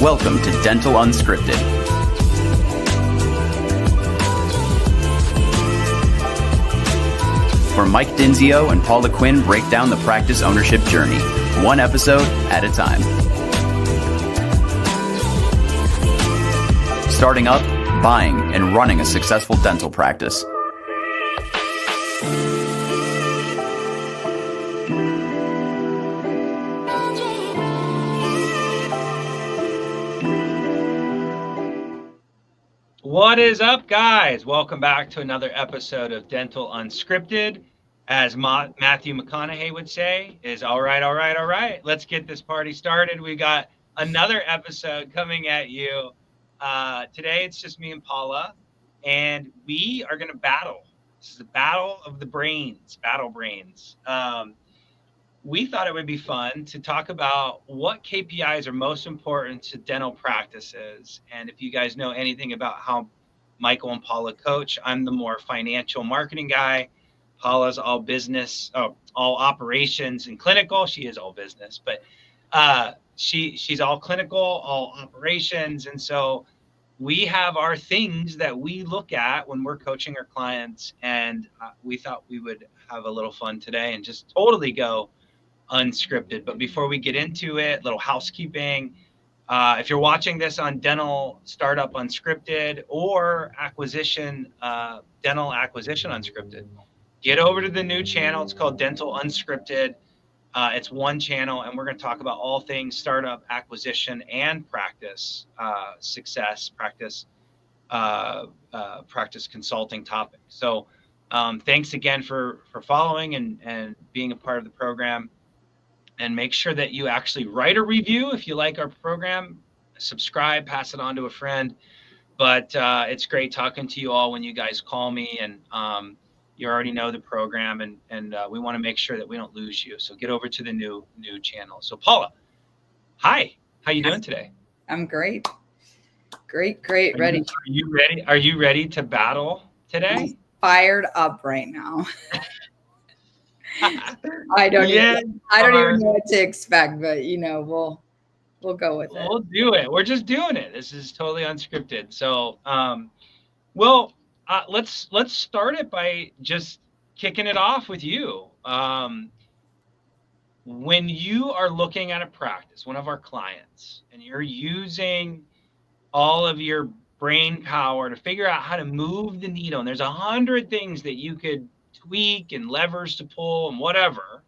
Welcome to Dental Unscripted. Where Mike Dinzio and Paula Quinn break down the practice ownership journey, one episode at a time. Starting up, buying, and running a successful dental practice. What is up, guys? Welcome back to another episode of Dental Unscripted. As Matthew McConaughey would say, is all right. Let's get this party started. We got another episode coming at you. Today, it's just me and Paula, and we are going to battle. This is a battle of the brains, battle brains. We thought it would be fun to talk about what KPIs are most important to dental practices. And if you guys know anything about how Michael and Paula coach, I'm the more financial marketing guy. Paula's all business, all operations and clinical. She is all business, but she's all clinical, all operations. And so we have our things that we look at when we're coaching our clients. And we thought we would have a little fun today and just totally go unscripted. But before we get into it, little housekeeping. If you're watching this on Dental Startup Unscripted or Dental Acquisition Unscripted, get over to the new channel. It's called Dental Unscripted. It's one channel, and we're going to talk about all things startup, acquisition, and practice success, practice consulting topics. So thanks again for following and being a part of the program. And make sure that you actually write a review if you like our program. Subscribe, pass it on to a friend. But it's great talking to you all when you guys call me, and you already know the program, and we want to make sure that we don't lose you. So get over to the new channel. So Paula, hi, how you doing today? I'm great. Great. Ready. Are you ready? Are you ready to battle today? I'm fired up right now. I don't even know what to expect, but we'll go with it. We'll do it. We're just doing it. This is totally unscripted. So, let's start it by just kicking it off with you. When you are looking at a practice, one of our clients, and you're using all of your brain power to figure out how to move the needle, and there's 100 things that you could tweak and levers to pull and whatever,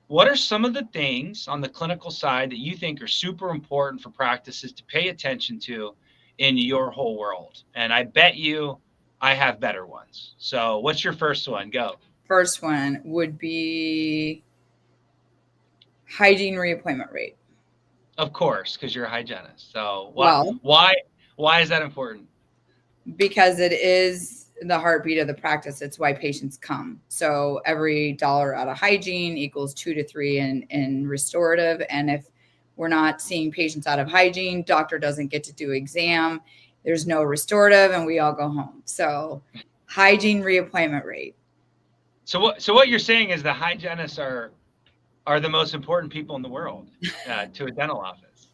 what are some of the things on the clinical side that you think are super important for practices to pay attention to in your whole world? And I bet you I have better ones. So what's your first one? Go. First one would be hygiene reappointment rate. Of course, because you're a hygienist. So why is that important? Because it is the heartbeat of the practice. It's why patients come. So every dollar out of hygiene equals 2 to 3 in restorative. And if we're not seeing patients out of hygiene, doctor doesn't get to do exam. There's no restorative, and we all go home. So hygiene reappointment rate. So what you're saying is the hygienists are the most important people in the world to a dental office.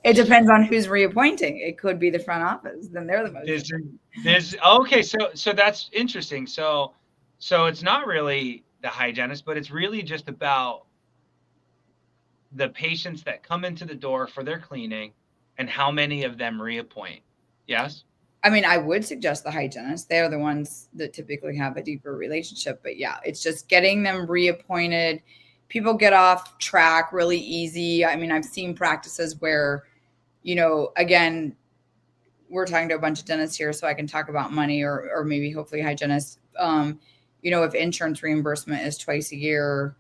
It depends on who's reappointing. It could be the front office. Then they're the most. Okay. So that's interesting. So it's not really the hygienist, but it's really just about the patients that come into the door for their cleaning and how many of them reappoint. Yes. I mean, I would suggest the hygienists. They are the ones that typically have a deeper relationship. But yeah, it's just getting them reappointed. People get off track really easy. I mean, I've seen practices where, again, we're talking to a bunch of dentists here, so I can talk about money or maybe hopefully hygienists. If insurance reimbursement is twice a year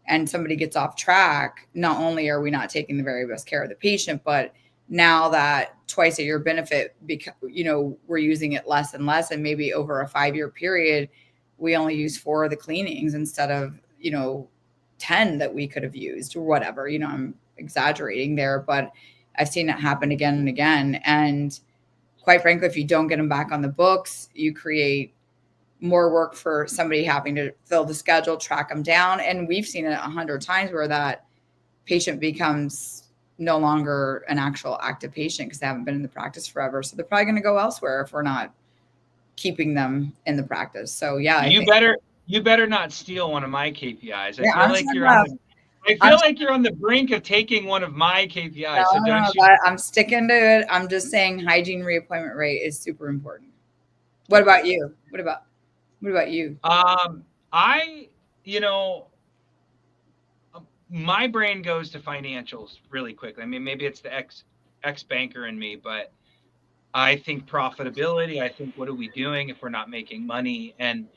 and somebody gets off track, not only are we not taking the very best care of the patient, but now that twice a year benefit, we're using it less and less. And maybe over a 5-year period, we only use 4 of the cleanings instead of, 10 that we could have used or whatever. I'm exaggerating there, but I've seen it happen again and again. And quite frankly, if you don't get them back on the books, you create more work for somebody having to fill the schedule, track them down. And we've seen it 100 times where that patient becomes no longer an actual active patient because they haven't been in the practice forever. So they're probably going to go elsewhere if we're not keeping them in the practice. So yeah, you better not steal one of my KPIs. Yeah, I feel like you're on the brink of taking one of my KPIs. So don't you? I'm sticking to it. I'm just saying hygiene reappointment rate is super important. What about you? What about you? My brain goes to financials really quickly. I mean, maybe it's the ex banker in me, but I think profitability. I think, what are we doing if we're not making money? And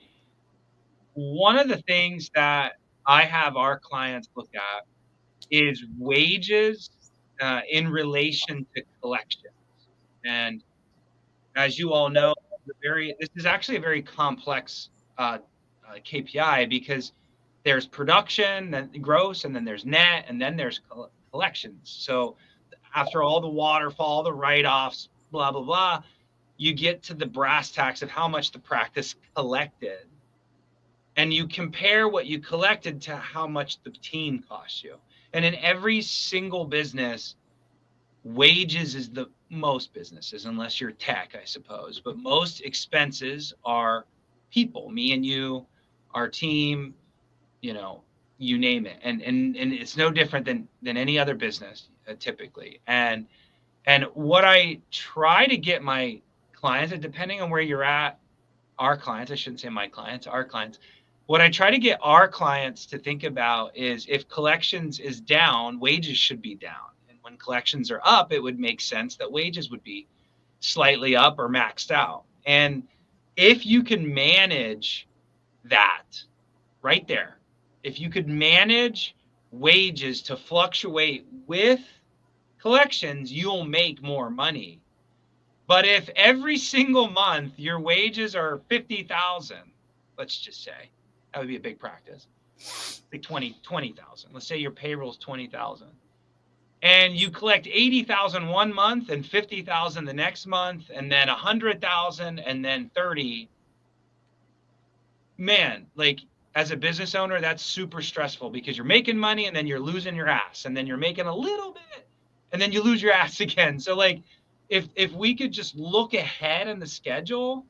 one of the things that I have our clients look at is wages in relation to collections. And as you all know, this is actually a very complex KPI because there's production, then gross, and then there's net, and then there's collections. So after all the waterfall, the write-offs, blah, blah, blah, you get to the brass tacks of how much the practice collected. And you compare what you collected to how much the team cost you. And in every single business, wages is most businesses, unless you're tech, I suppose, but most expenses are people, me and you, our team, you name it. And it's no different than any other business typically. And what I try to get my clients, and depending on where you're at, our clients, I shouldn't say my clients, our clients, what I try to get our clients to think about is if collections is down, wages should be down. And when collections are up, it would make sense that wages would be slightly up or maxed out. And if you can manage that right there, if you could manage wages to fluctuate with collections, you'll make more money. But if every single month your wages are 50,000, let's just say, that would be a big practice, like 20,000. Let's say your payroll is 20,000, and you collect 80,000 one month and 50,000 the next month, and then 100,000 and then 30. Man, like as a business owner, that's super stressful because you're making money and then you're losing your ass, and then you're making a little bit and then you lose your ass again. So like if we could just look ahead in the schedule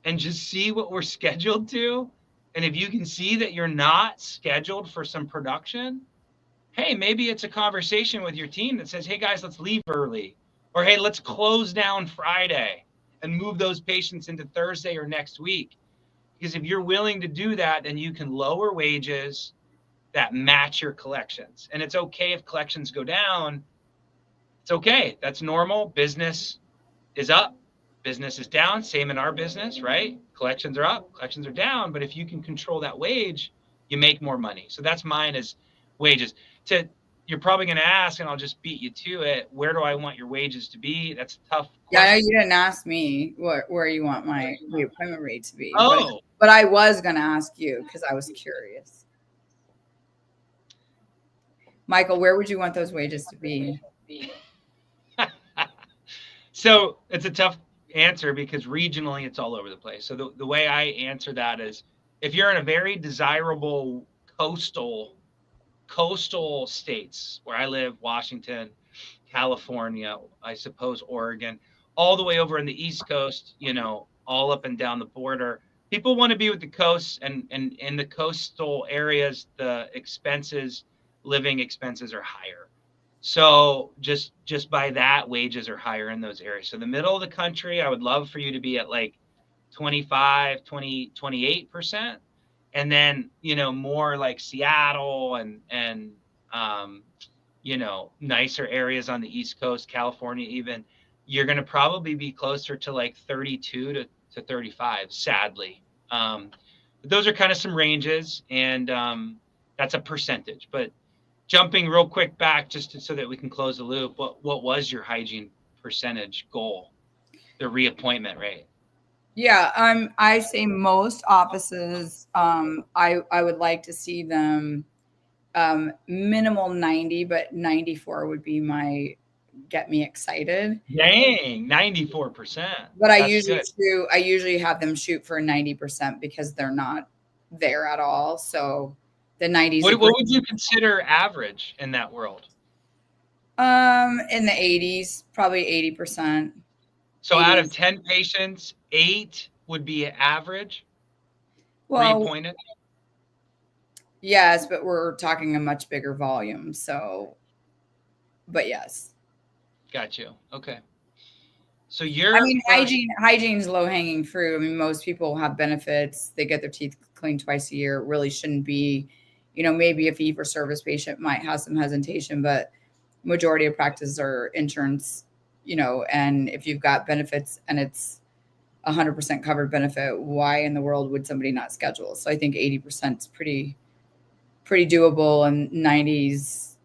and just see what we're scheduled to, and if you can see that you're not scheduled for some production, hey, maybe it's a conversation with your team that says, hey guys, let's leave early, or hey, let's close down Friday and move those patients into Thursday or next week. Because if you're willing to do that, then you can lower wages that match your collections. And it's okay if collections go down. It's okay. That's normal. Business is up, business is down. Same in our business, right? Collections are up, collections are down. But if you can control that wage, you make more money. So that's mine, is wages. You're probably going to ask, and I'll just beat you to it, where do I want your wages to be? That's a tough question. Yeah, you didn't ask me where you want my reappointment rate to be. Oh. But I was going to ask you because I was curious. Michael, where would you want those wages to be? So it's a tough answer because regionally it's all over the place. So the way I answer that is, if you're in a very desirable coastal states where I live, Washington, California, I suppose Oregon, all the way over in the East Coast, all up and down the border, people want to be with the coast, and in the coastal areas, the living expenses are higher. So just by that, wages are higher in those areas. So the middle of the country, I would love for you to be at like 25, 20, 28%. And then, more like Seattle and nicer areas on the East Coast, California even, you're going to probably be closer to like 32 to 35, sadly. But those are kind of some ranges, and that's a percentage. But jumping real quick back just so that we can close the loop, what was your hygiene percentage goal, the reappointment rate? Yeah, I say most offices, I would like to see them minimal 90, but 94 would be get me excited. Dang, 94%. But I usually have them shoot for 90% because they're not there at all. So the 90s. What would you consider average in that world? In the 80s, probably 80%. So out of 80s. 10 patients, 8 would be average Well, reappointed. yes, but we're talking a much bigger volume. So, but yes. Got you. Okay. So I your mean, first, hygiene's low hanging fruit. I mean, most people have benefits. They get their teeth cleaned twice a year. It really shouldn't be, maybe a fee for service patient might have some hesitation, but majority of practices are insurance, and if you've got benefits and it's 100% covered benefit, why in the world would somebody not schedule? So I think 80% is pretty doable, and 90s,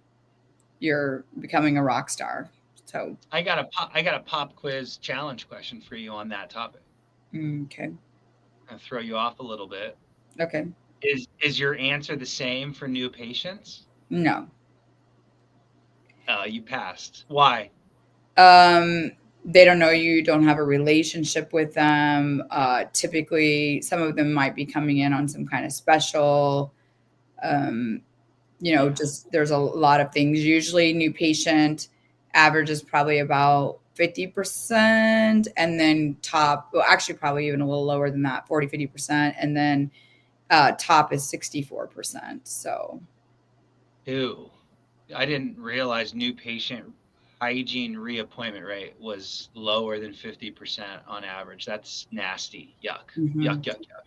you're becoming a rock star. So, I got a pop quiz challenge question for you on that topic. okay. I'll throw you off a little bit. Okay. Is your answer the same for new patients? No. You passed. Why? They don't know you, don't have a relationship with them. Typically, some of them might be coming in on some kind of special. Just there's a lot of things. Usually, new patient average is probably about 50%, and then top, well, actually, probably even a little lower than that, 40-50%, and then top is 64%. So, Ew. I didn't realize new patient hygiene reappointment rate was lower than 50% on average. That's nasty. Yuck. mhm. Yuck, yuck, yuck.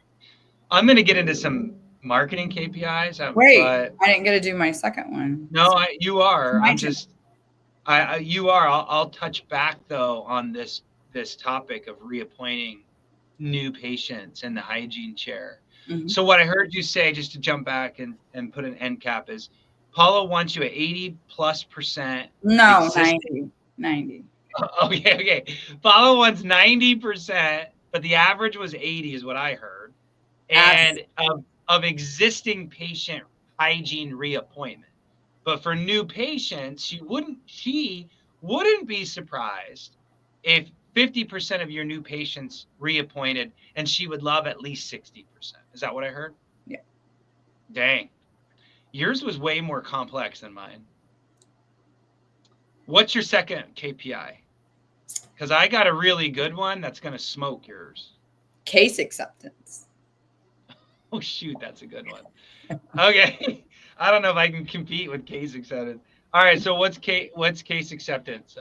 I'm going to get into some marketing KPIs, Wait, but I didn't get to do my second one. no, you are. My I'm turn. just, you are. I'll touch back though on this topic of reappointing new patients in the hygiene chair. Mhm. So what I heard you say, just to jump back and put an end cap, is Paula wants you at 80+% No, existing. 90. Okay. Paula wants 90%, but the average was 80 is what I heard. Abs- And of existing patient hygiene reappointment. But for new patients, she wouldn't be surprised if 50% of your new patients reappointed, and she would love at least 60%. Is that what I heard? Yeah. Dang. Yours was way more complex than mine. What's your second KPI? Because I got a really good one that's going to smoke yours. Case acceptance. Oh, shoot, that's a good one. Okay. I don't know if I can compete with case acceptance. All right, so what's case acceptance?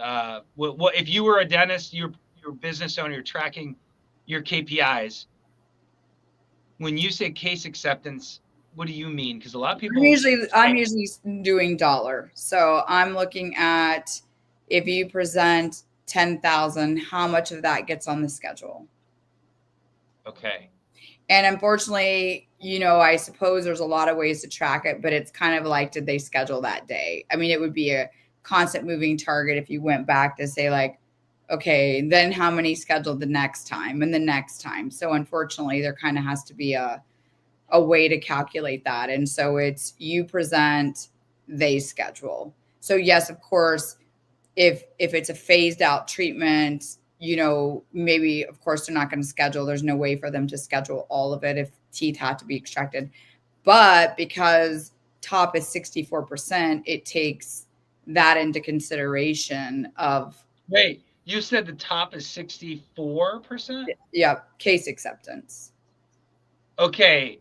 What if you were a dentist, you're a business owner, you're tracking your KPIs. When you say case acceptance, what do you mean? Because a lot of people I'm say, usually doing dollar. So I'm looking at, if you present 10,000, how much of that gets on the schedule? okay, And unfortunately, I suppose there's a lot of ways to track it, but it's kind of like, did they schedule that day? I mean, it would be a constant moving target if you went back to say, like, okay, then how many scheduled the next time and the next time? So unfortunately, there kind of has to be a way to calculate that. And so it's, you present, they schedule. So yes, of course, if it's a phased out treatment, maybe of course they're not going to schedule. There's no way for them to schedule all of it if teeth had to be extracted. But because top is 64%, it takes that into consideration of, wait, you said the top is 64%? case acceptance. Okay,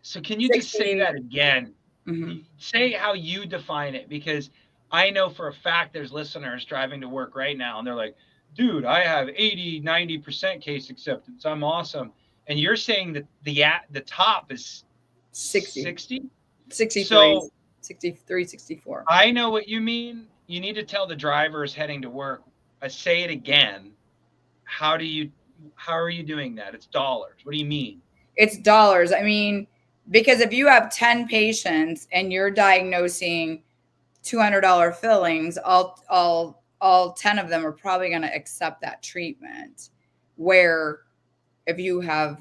so can you just say 60. that again? Mhm. Say how you define it, because I know for a fact there's listeners driving to work right now and they're like, dude, I have 80-90% case acceptance, I'm awesome. And you're saying that the top is 60, 60. 63, So 63, 64. I know what you mean. You need to tell the drivers heading to work, say it again. How are you doing that? It's dollars. What do you mean? It's dollars. I mean, because if you have 10 patients and you're diagnosing $200 fillings, all 10 of them are probably going to accept that treatment. Where if you have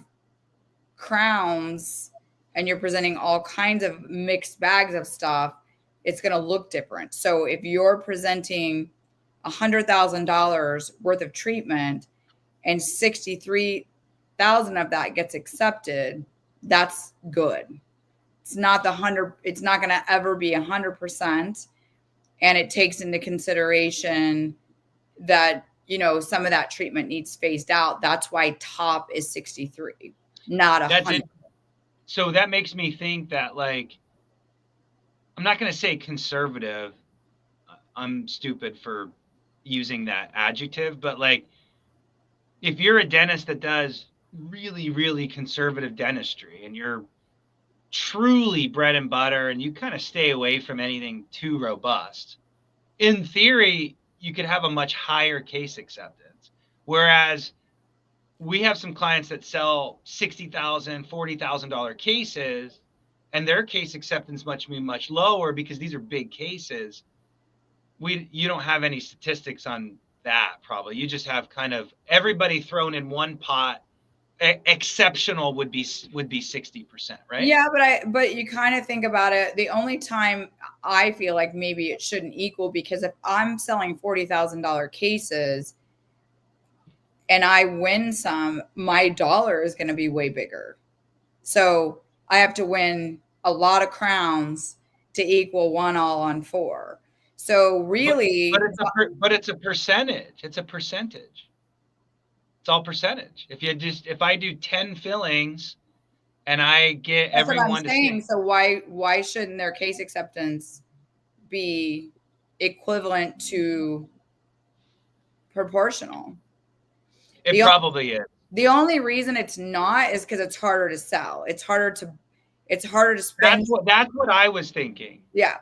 crowns and you're presenting all kinds of mixed bags of stuff, it's going to look different. So if you're presenting $100,000 worth of treatment and 63,000 of that gets accepted, that's good. It's not the 100. It's not going to ever be 100%. and it takes into consideration that, you know, some of that treatment needs phased out. That's why top is 63, not 100. So that makes me think that, like, I'm not going to say conservative. I'm stupid for using that adjective, but like, if you're a dentist that does really, really conservative dentistry and you're truly bread and butter and you kind of stay away from anything too robust, in theory, you could have a much higher case acceptance. Whereas we have some clients that sell $60,000, $40,000 cases, and their case acceptance much lower because these are big cases. You don't have any statistics on that, probably. You just have kind of everybody thrown in one pot. Exceptional would be 60%, right? Yeah, but you kind of think about it. The only time I feel like maybe it shouldn't equal, because if I'm selling $40,000 cases and I win some, my dollar is going to be way bigger. So I have to win a lot of crowns to equal 1 all on 4. So really, but it's a percentage. It's a percentage. It's all percentage. If I do 10 fillings and I get that's what everyone I'm to saying. say, So why shouldn't their case acceptance be equivalent to proportional? it probably is. The only reason it's not is because it's harder to sell. It's harder to spend. That's what I was thinking. Yeah.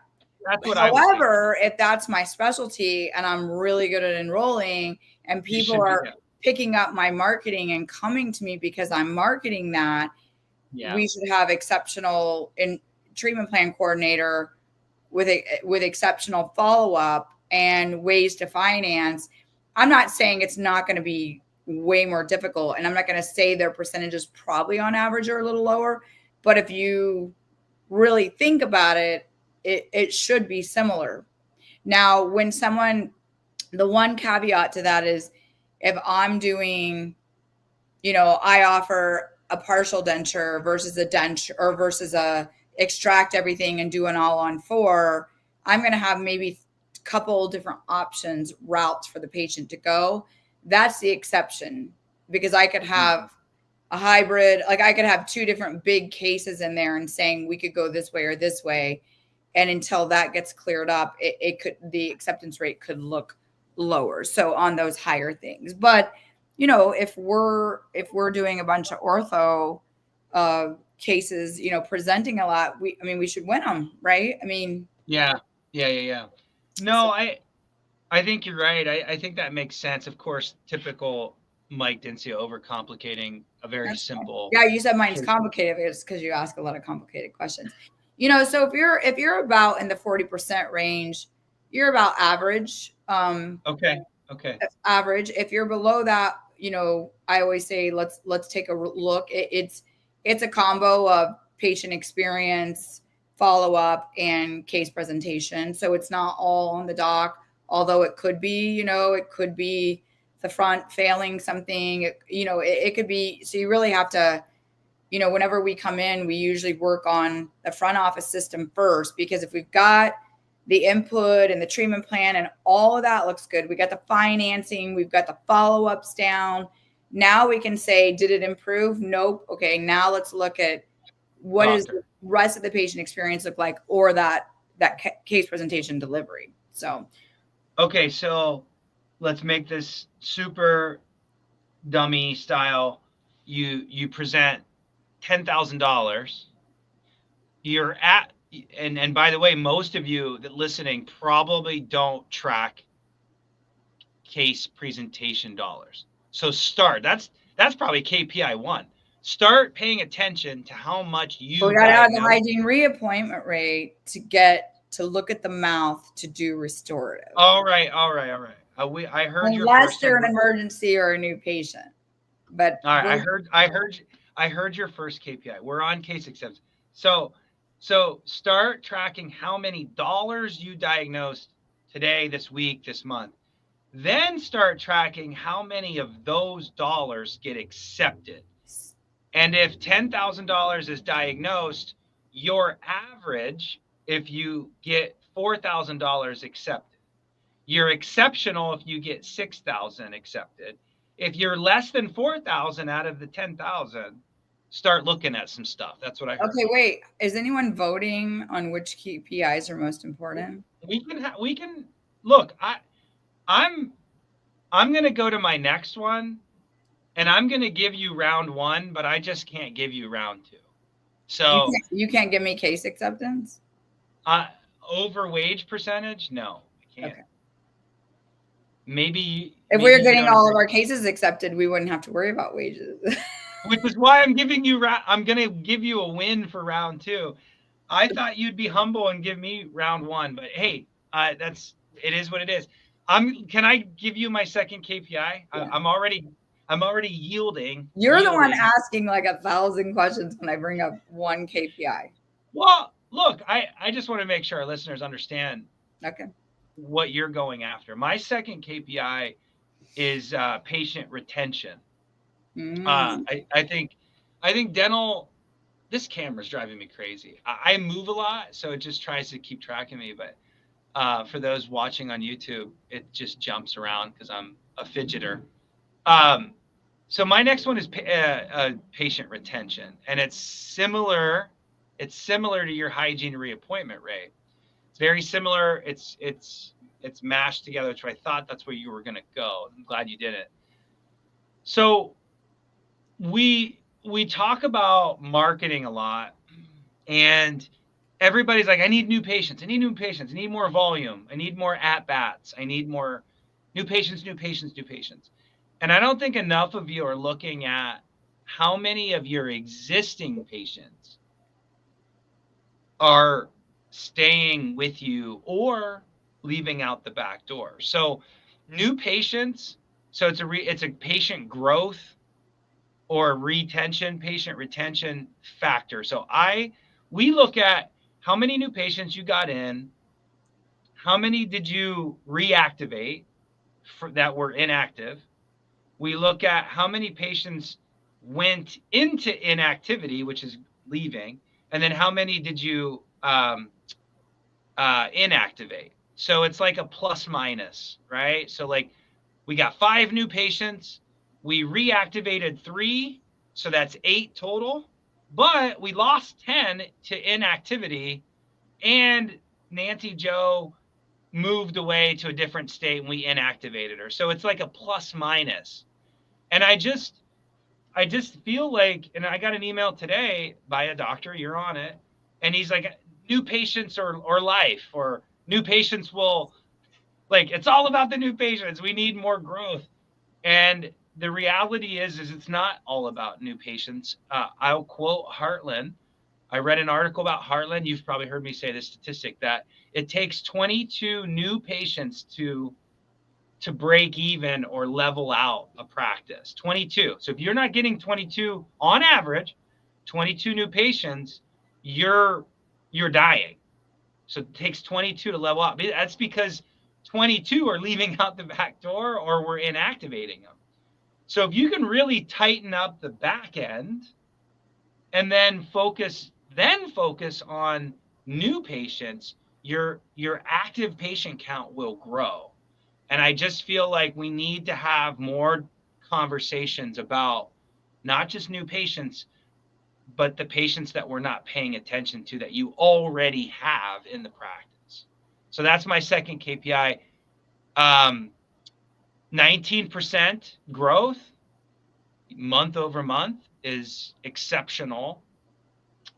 That's what However, if that's my specialty and I'm really good at enrolling and people are picking up my marketing and coming to me because I'm marketing that, we should have exceptional treatment plan coordinator with exceptional follow-up and ways to finance. I'm not saying it's not going to be way more difficult, and I'm not going to say their percentages probably on average are a little lower, but if you really think about it, it should be similar. Now, the one caveat to that is, if I'm doing, I offer a partial denture versus a denture, or versus a extract everything and do an all on 4, I'm going to have maybe a couple different options, routes for the patient to go. That's the exception, because I could have a hybrid, like I could have 2 different big cases in there and saying we could go this way or this way. And until that gets cleared up, the acceptance rate could look lower. So on those higher things, but if we're doing a bunch of ortho cases, presenting a lot, we should win them, right? Yeah. No, I think you're right. I think that makes sense. Of course, typical Mike Dincia, overcomplicating a very simple. Yeah, you said mine's complicated. It's because you ask a lot of complicated questions. So if you're about in the 40% range, you're about average. Okay. Average. If you're below that, I always say let's take a look. It's a combo of patient experience, follow up, and case presentation. So it's not all on the doc, although it could be. It could be the front failing something. It could be. So you really have to. Whenever we come in, we usually work on the front office system first, because if we've got the input and the treatment plan and all of that looks good, we got the financing, we've got the follow-ups down. Now we can say, did it improve? Nope. Okay, now let's look at what does the rest of the patient experience look like, or that case presentation delivery. So, okay, so let's make this super dummy style. You present $10,000. You're at, and by the way, most of you that listening probably don't track case presentation dollars. So that's probably KPI 1. Start paying attention to how much you. We got to add the hygiene reappointment rate to look at the mouth to do restorative. All right. I heard unless they're an emergency or a new patient. But all right, I heard your first KPI. We're on case acceptance. So start tracking how many dollars you diagnosed today, this week, this month. Then start tracking how many of those dollars get accepted. And if $10,000 is diagnosed, your average, if you get $4,000 accepted. You're exceptional if you get 6,000 accepted. If you're less than 4,000 out of the 10,000, start looking at some stuff. That's what I heard. Okay, wait. Is anyone voting on which KPIs are most important? We can look. I'm going to go to my next one, and I'm going to give you round 1, but I just can't give you round 2. So you can't give me case acceptance? Over wage percentage? No, I can't. Okay. Maybe if we were getting all of our cases accepted, we wouldn't have to worry about wages. Which is why I'm giving you. I'm going to give you a win for round 2. I thought you'd be humble and give me round 1, but hey, it is what it is. Can I give you my second KPI? Yeah. I'm already yielding. You're the one asking like 1,000 questions when I bring up one KPI. Well, look, I just want to make sure our listeners understand what you're going after. My second KPI is patient retention. I think dental, this camera's driving me crazy. I move a lot, so it just tries to keep track of me. But for those watching on YouTube, it just jumps around because I'm a fidgeter. So my next one is patient retention, and it's similar to your hygiene reappointment rate. It's very similar. It's mashed together, which I thought that's where you were going to go. I'm glad you did it. So we talk about marketing a lot, and everybody's like, I need new patients. I need new patients. I need more volume. I need more at-bats. I need more new patients, new patients, new patients. And I don't think enough of you are looking at how many of your existing patients are staying with you or leaving out the back door. So new patients, so it's a patient growth or patient retention factor. So we look at how many new patients you got in, how many did you reactivate that were inactive. We look at how many patients went into inactivity, which is leaving, and then how many did you inactivate. So it's like a plus minus, right? So like we got 5 new patients, we reactivated 3, so that's 8 total, but we lost 10 to inactivity, and Nancy Joe moved away to a different state and we inactivated her. So it's like a plus minus. And I just feel like, and I got an email today by a doctor, you're on it, and he's like, new patients or life, or new patients will, like, it's all about the new patients. We need more growth. And the reality is it's not all about new patients. I'll quote Heartland. I read an article about Heartland. You've probably heard me say this statistic that it takes 22 new patients to break even or level out a practice. 22. So if you're not getting 22 on average, 22 new patients, you're dying. So it takes 22 to level out. That's because 22 are leaving out the back door or we're inactivating them. So if you can really tighten up the back end and then focus on new patients, your active patient count will grow. And I just feel like we need to have more conversations about not just new patients, but the patients that we're not paying attention to that you already have in the practice. So that's my second KPI. 19% growth month over month is exceptional.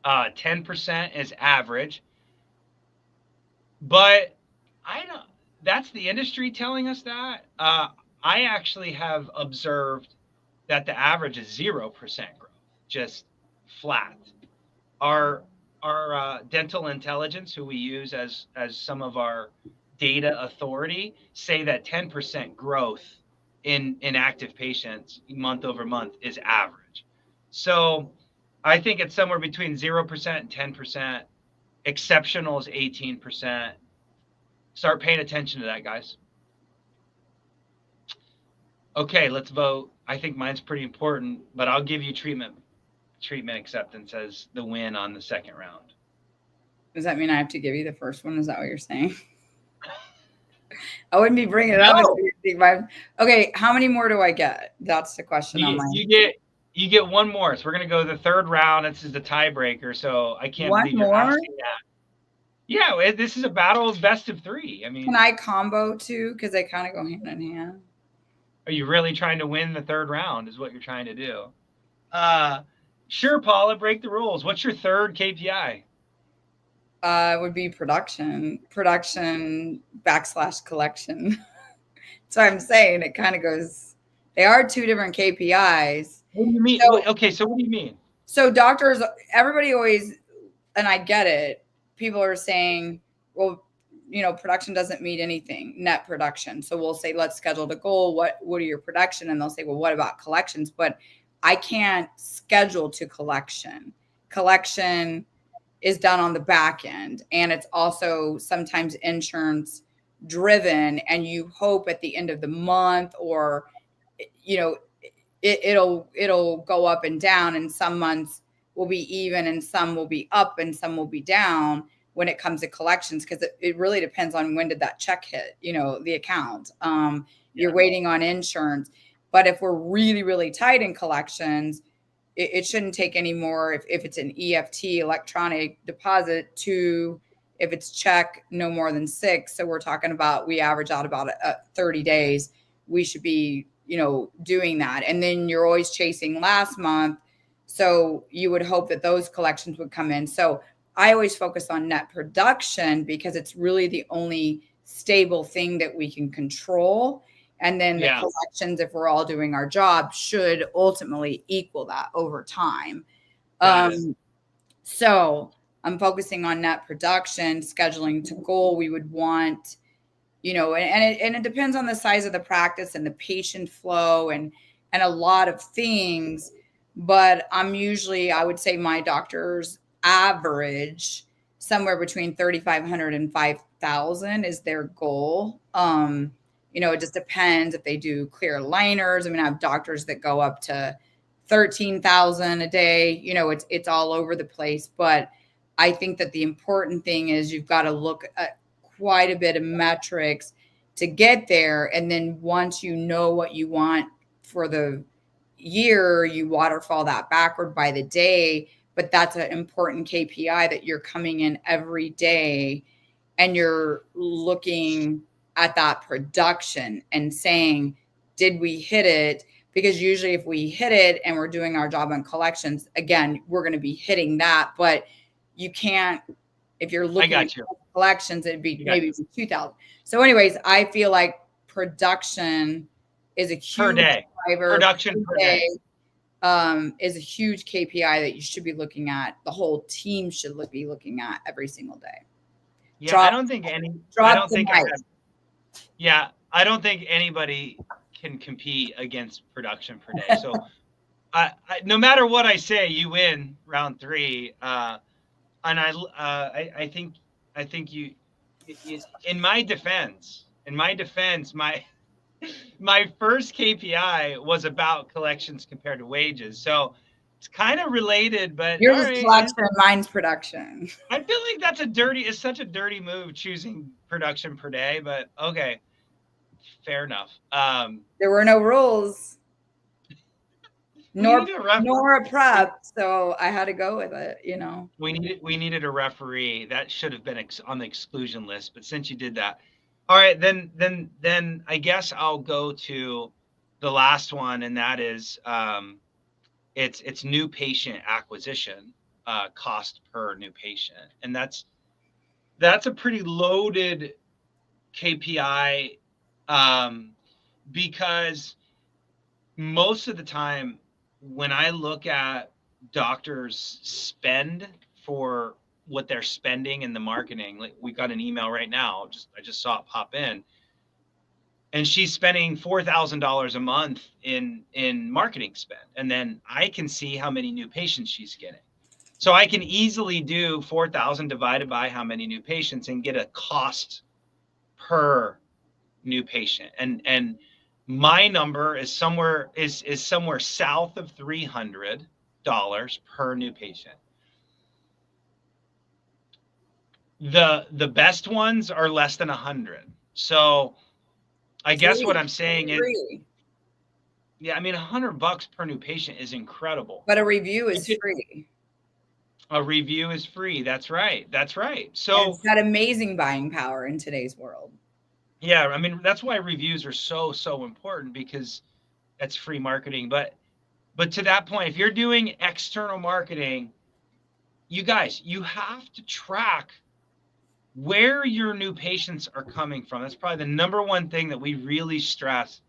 10% is average. But that's the industry telling us that. I actually have observed that the average is 0% growth, just flat. Our dental intelligence, who we use as some of our data authority, say that 10% growth in active patients month over month is average. So I think it's somewhere between 0% and 10%. Exceptional is 18%. Start paying attention to that, guys. Okay, let's vote. I think mine's pretty important, but I'll give you treatment acceptance as the win on the second round. Does that mean I have to give you the first one? Is that what you're saying? I wouldn't be bringing it No. up. Okay, how many more do I get? That's the question on my. You get one more. So we're gonna go to the third round. This is the tiebreaker. So I can't One believe you're more? asking that. Yeah, this is a battle of best of 3. I mean, Can I combo too? Because they kind of go hand in hand. are you really trying to win the third round? Is what you're trying to do? Sure, Paula. Break the rules. What's your third KPI? It would be production / collection. So I'm saying it kind of goes. They are 2 different KPIs. What do you mean? So, okay, so what do you mean? So doctors, everybody always, and I get it. People are saying, well, production doesn't mean anything, net production. So we'll say, let's schedule the goal. What are your production? And they'll say, well, what about collections? But I can't schedule to collection. Collection is done on the back end. And it's also sometimes insurance driven. And you hope at the end of the month or, it'll go up and down, and some months will be even and some will be up and some will be down when it comes to collections, because it really depends on when did that check hit, the account. You're waiting on insurance. But if we're really, really tight in collections, it shouldn't take any more if it's an EFT, electronic deposit, to if it's check, no more than 6. So we're talking about, we average out about 30 days. We should be doing that. And then you're always chasing last month. So you would hope that those collections would come in. So I always focus on net production because it's really the only stable thing that we can control. And then the collections, if we're all doing our job, should ultimately equal that over time. So I'm focusing on net production, scheduling to goal. We would want, and it depends on the size of the practice and the patient flow and a lot of things. But I would say my doctors average somewhere between 3,500 and 5,000 is their goal. It just depends if they do clear aligners. I mean, I have doctors that go up to 13,000 a day. It's all over the place. But I think that the important thing is you've got to look at quite a bit of metrics to get there. And then once you know what you want for the year, you waterfall that backward by the day. But that's an important KPI, that you're coming in every day and you're looking at that production and saying, did we hit it? Because usually if we hit it and we're doing our job on collections, again, we're going to be hitting that. But you can't, if you're looking at collections, it'd be maybe 2,000. So anyways, I feel like production is a huge driver. Production per day. Is a huge KPI that you should be looking at. The whole team should be looking at every single day. Yeah, I don't think anybody can compete against production per day. So I no matter what I say, you win round 3. And I think you, in my defense, my first KPI was about collections compared to wages. So it's kind of related, but yours is collection and mine's production. I feel like it's such a dirty move choosing production per day, but okay, fair enough. There were no rules, nor a prep, so I had to go with it. We needed a referee. That should have been on the exclusion list, but since you did that, all right, then I guess I'll go to the last one, and that is it's new patient acquisition cost per new patient, and that's a pretty loaded KPI because most of the time when I look at doctors spend for what they're spending in the marketing, like we got an email right now, I just saw it pop in, and she's spending $4,000 a month in marketing spend. And then I can see how many new patients she's getting. So I can easily do 4,000 divided by how many new patients and get a cost per new patient. And my number is somewhere south of $300 per new patient. the best ones are less than 100. So I guess what I'm saying is, free. yeah, I mean, $100 per new patient is incredible. But a review is free. A review is free. That's right. That's right. And So it's got amazing buying power in today's world. yeah, I mean, that's why reviews are so important, because that's free marketing. But to that point, if you're doing external marketing, you guys, you have to track where your new patients are coming from. That's probably the number one thing that we really stress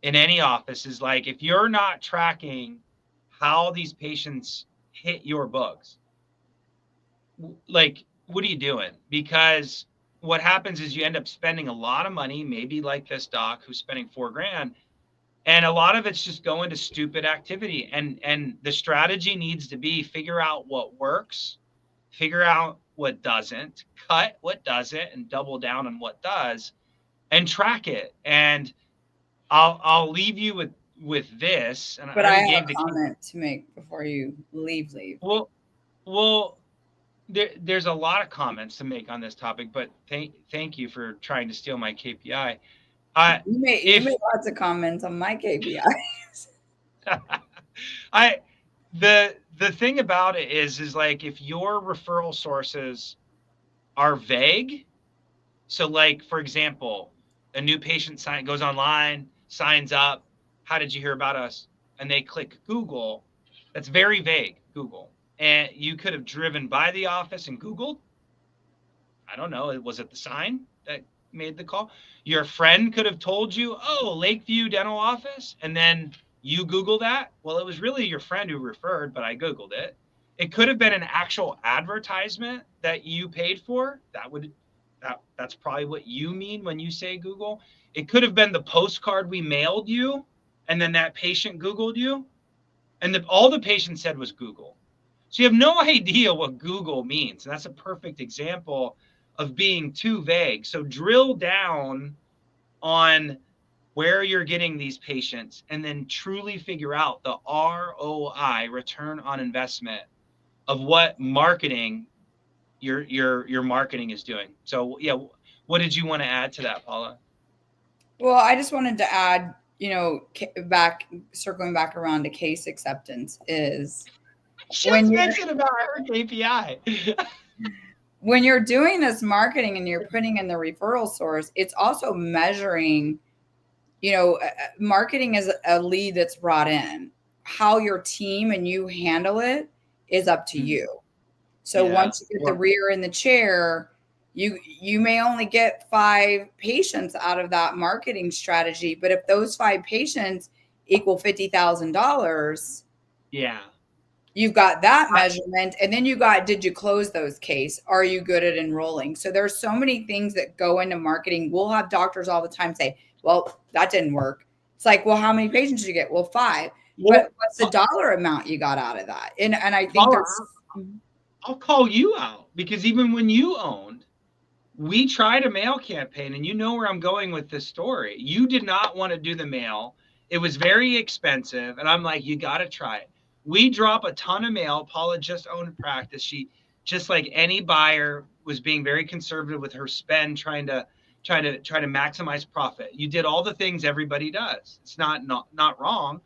in any office, is like, if you're not tracking how these patients hit your books, like, what are you doing? Because what happens is you end up spending a lot of money, maybe like this doc who's spending $4,000, and a lot of it's just going to stupid activity. And the strategy needs to be figure out what works, figure out what doesn't, cut what doesn't, and double down on what does, and track it. And I'll leave you with this. And But I I already have gave a comment to make before you leave. Well, there's a lot of comments to make on this topic, but thank you for trying to steal my KPI. You made lots of comments on my KPIs. The thing about it is like, if your referral sources are vague, so like, for example, a new patient goes online, signs up, how did you hear about us? And they click Google. That's very vague, Google. And you could have driven by the office and Googled. I don't know. Was it the sign that made the call? Your friend could have told you, oh, Lakeview Dental Office. And then you Google that. Well, it was really your friend who referred, but I Googled it. It could have been an actual advertisement that you paid for. That's probably what you mean when you say Google. It could have been the postcard we mailed you, and then that patient Googled you. And all the patient said was Google. So you have no idea what Google means. And that's a perfect example of being too vague. So drill down on where you're getting these patients, and then truly figure out the ROI, return on investment, of what marketing your marketing is doing. So yeah, what did you want to add to that, Paula? Well, I just wanted to add, circling back around to case acceptance is Just mention about her KPI. When you're doing this marketing and you're putting in the referral source, it's also measuring, marketing is a lead that's brought in. How your team and you handle it is up to you. So once you get the rear in the chair, you may only get 5 patients out of that marketing strategy. But if those 5 patients equal $50,000, you've got that measurement. And then did you close those cases? Are you good at enrolling? So there's so many things that go into marketing. We'll have doctors all the time say, well, that didn't work. It's like, well, how many patients did you get? Well, 5. But what's the dollar amount you got out of that? And I think I'll call you out, because even when you owned, we tried a mail campaign, and you know where I'm going with this story. You did not want to do the mail. It was very expensive. And I'm like, you got to try it. We drop a ton of mail. Paula just owned a practice. She, just like any buyer, was being very conservative with her spend, trying to maximize profit. You did all the things everybody does. It's not wrong,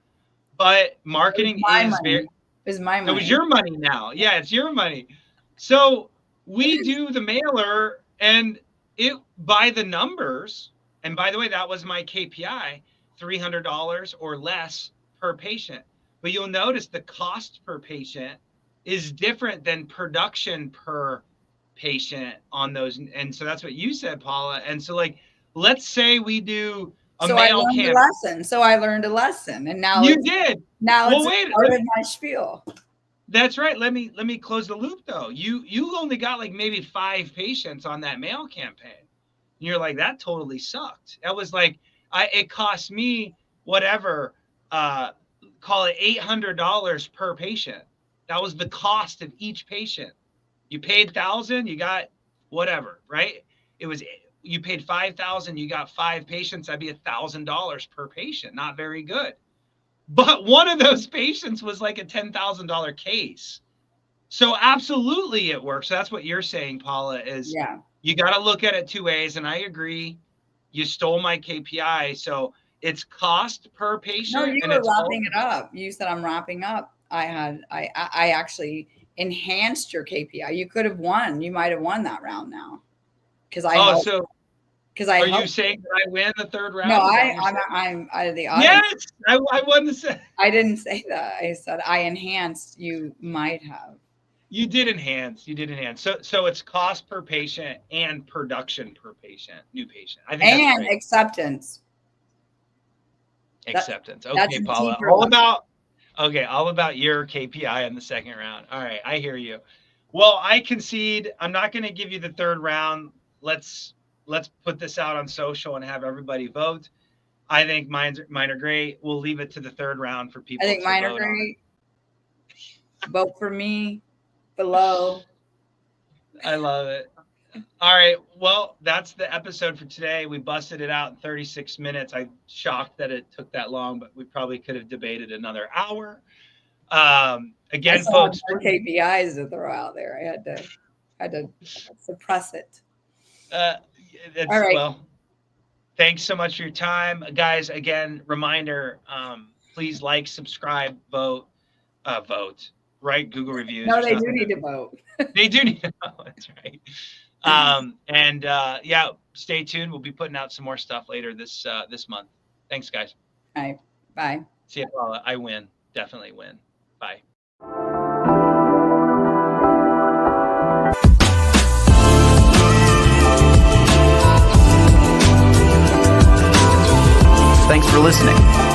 but marketing It was your money now. Yeah, it's your money. So we do the mailer, and it by the numbers. And by the way, that was my KPI, $300 or less per patient. But you'll notice the cost per patient is different than production per patient on those. And so that's what you said, Paula. And so, like, let's say we do a mail campaign. So I learned a lesson. And now you did. Now it's part of my spiel. That's right. Let me close the loop though. You only got like maybe 5 patients on that mail campaign. And you're like, that totally sucked. That was like, it cost me whatever, call it $800 per patient. That was the cost of each patient. You paid $1,000, you got whatever, right? You paid $5,000, you got 5 patients. That'd be $1,000 per patient. Not very good. But one of those patients was like a $10,000 case. So absolutely it works. That's what you're saying, Paula, is you got to look at it two ways. And I agree. You stole my KPI. So it's cost per patient. No, you were wrapping it up. You said I'm wrapping up. I actually enhanced your KPI. You could have won. You might have won that round now. Because I are you saying that I win the third round? No, I'm out of the audience. Yes, I won the set. I didn't say that. I said I enhanced. You might have. You did enhance. So it's cost per patient and production per patient, new patient. I think and acceptance. Acceptance. Okay, Paula. All about your KPI in the second round. All right, I hear you. Well, I concede. I'm not going to give you the third round. Let's put this out on social and have everybody vote. I think mine are great. We'll leave it to the third round for people. I think mine are great. Vote for me below. I love it. All right. Well, that's the episode for today. We busted it out in 36 minutes. I'm shocked that it took that long, but we probably could have debated another hour. Again, folks, KPIs to throw out there. I had to suppress it. All right. Well, thanks so much for your time, guys. Again, reminder: please like, subscribe, vote, write Google reviews. No, they do need to vote. They do need to vote. That's right. Stay tuned. We'll be putting out some more stuff later this month. Thanks, guys. All right. Bye. See you, Paula. I win. Definitely win. Bye. Thanks for listening.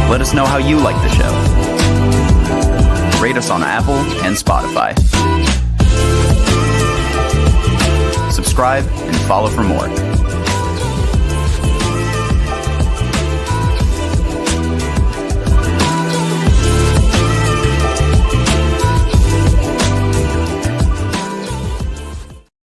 Let us know how you like the show. Rate us on Apple and Spotify. Subscribe and follow for more.